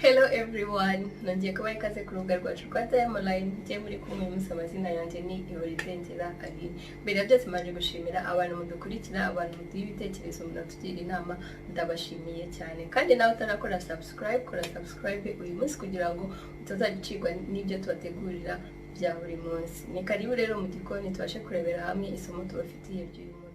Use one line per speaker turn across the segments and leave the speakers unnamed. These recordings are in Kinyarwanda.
Hello everyone, nongeye kubaha ikaze ku rubuga rwacu rwa Online. Ngiye muri kumwe umunsi amazina yanjye ni Ihorizengera Aline. Mbere byose maje gushimira abantu mudukurikira, abantu muduha ibitekerezo, munatugira inama, ndabashimiye cyane. Kandi nawe utarakora subscribe, kora subscribe uyu munsi kugira ngo utazagicirwa n'ibyo tubategurira bya buri munsi. Ni karibu rero mu gikoni tubashe kurebera hamwe isomo tubafitiye by'uyu munsi.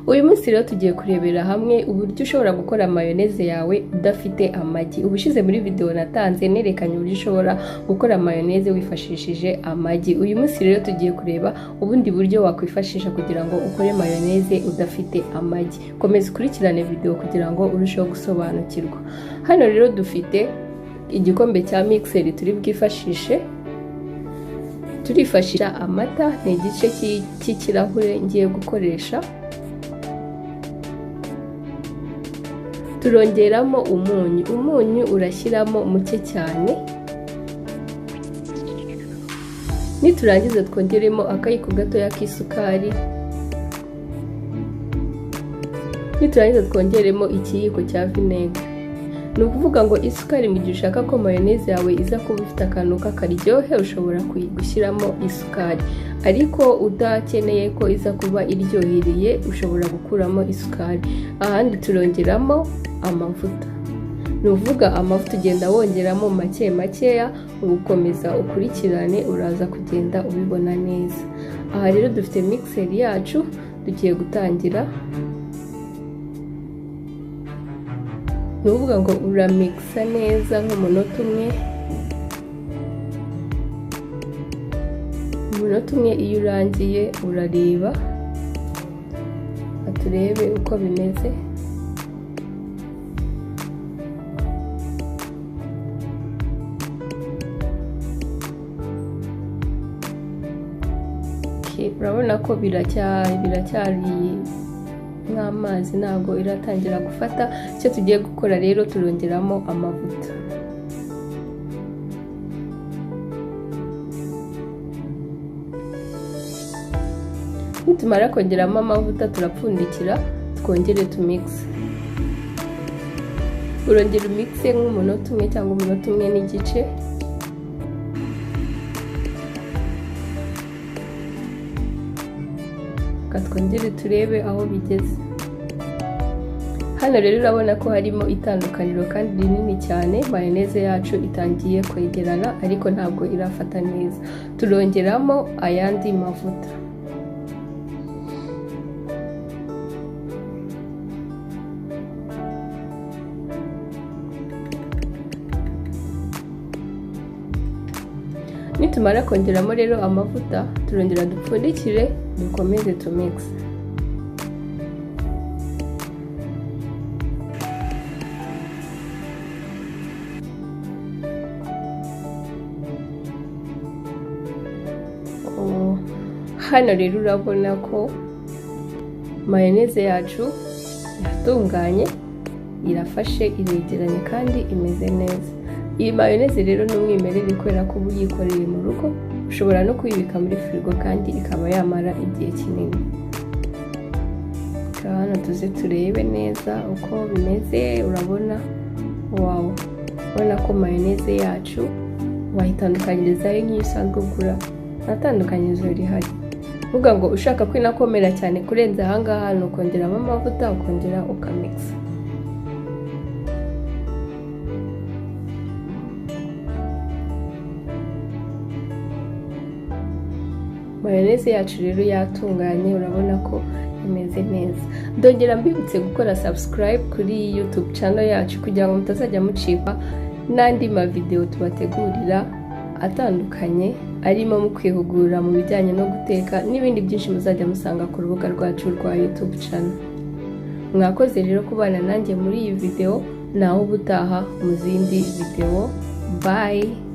Uyu munsi rero tugiye kurebera hamwe uburyo ushobora gukora mayonnaise yawe udafite amagi. Ubushize muri video natanze nerekanye uburyo ushobora gukora mayonnaise wifashishije amagi. Uyu munsi rero tugiye kureba ubundi buryo wakwifashisha kugira ngo ukore mayonnaise udafite amagi. Komeza ukurikirane video kugira ngo urusheho gusobanukirwa. Hano rero dufite igikombe cya mixer turi bwifashishe. Turifashisha amata, ni igice cy'ikirahure ngiye gukoresha. Turongeramo umunyu urashyiramo muke cyane. Niturangiza twongeremo akayiko gatoya k'isukari. Niturangiza twongeremo ikiyiko cya vinegar. Ni ukuvuga ngo isukari mu gihe ushaka ko mayonnaise yawe iza kuba ifite akantu k'akaryohe ushobora gushyiramo isukari, ariko udakeneye ko iza kuba iryohereye ushobora gukuramo isukari. Ahandi turongeramo amavuta. Ni ukuvuga amavuta ugenda wongeramo make makeya, ugukomeza ukurikirane uraza kugenda ubibona neza. Aha rero dufite mixer yacu tugiye gutangira. Ni ukuvuga ngo uramixa neza nk'umunota umwe. Umunota umwe iyo urangiye urareba, turebe uko bimeze. Urabona ko biracyari nk'amazi, ntabwo iratangira gufata. Icyo tugiye gukora rero turongeramo amavuta. Nitumara kongeramo amavuta turapfundikira twongere tumixe. Urongera umixe nk'umunota umwe cyangwa umunota umwe n'igice. Twongere turebe aho bigeze. Hano rero urabona ko harimo itandukaniro kandi rinini cyane. Mayonnaise yacu itangiye kwegerana ariko ntabwo irafata neza. Turongeramo ayandi mavuta. Nitumara kongeramo rero amavuta turongera dupfundikire dukomeze tumixe. Hano rero urabona ko mayonnaise yacu yatunganye, irafashe, iregeranye kandi imeze neza. Iyi mayonnaise rero ni umwimerere kubera ko uba uyikoreye mu rugo. Ushobora no kuyibika muri firigo kandi ikaba yamara igihe kinini. Hano tuze turebe neza uko bimeze. Urabona wow, urabona ko mayonnaise yacu wayitandukanyirizaho nk'iyo usanzwe ugura, nta tandukanyirizo rihari. Uvuga ngo ushaka ko inakomera cyane kurenza ahangaha ni ukongeramo amavuta ukongera ukamixa. Mayonnaise yacu rero yatunganye, urabona ko imeze neza. Ndongera mbibutse gukora subscribe kuri YouTube channel yacu kugira ngo mutazajya mucikwa n'andi ma video tubategurira atandukanye, arimo mu kwihugura mu bijyanye no guteka n'ibindi byinshi muzajya musanga ku rubuga rwacu rwa YouTube channel. Mwakoze rero kubana nanjye muri iyi video, naho ubutaha mu zindi video. Bye.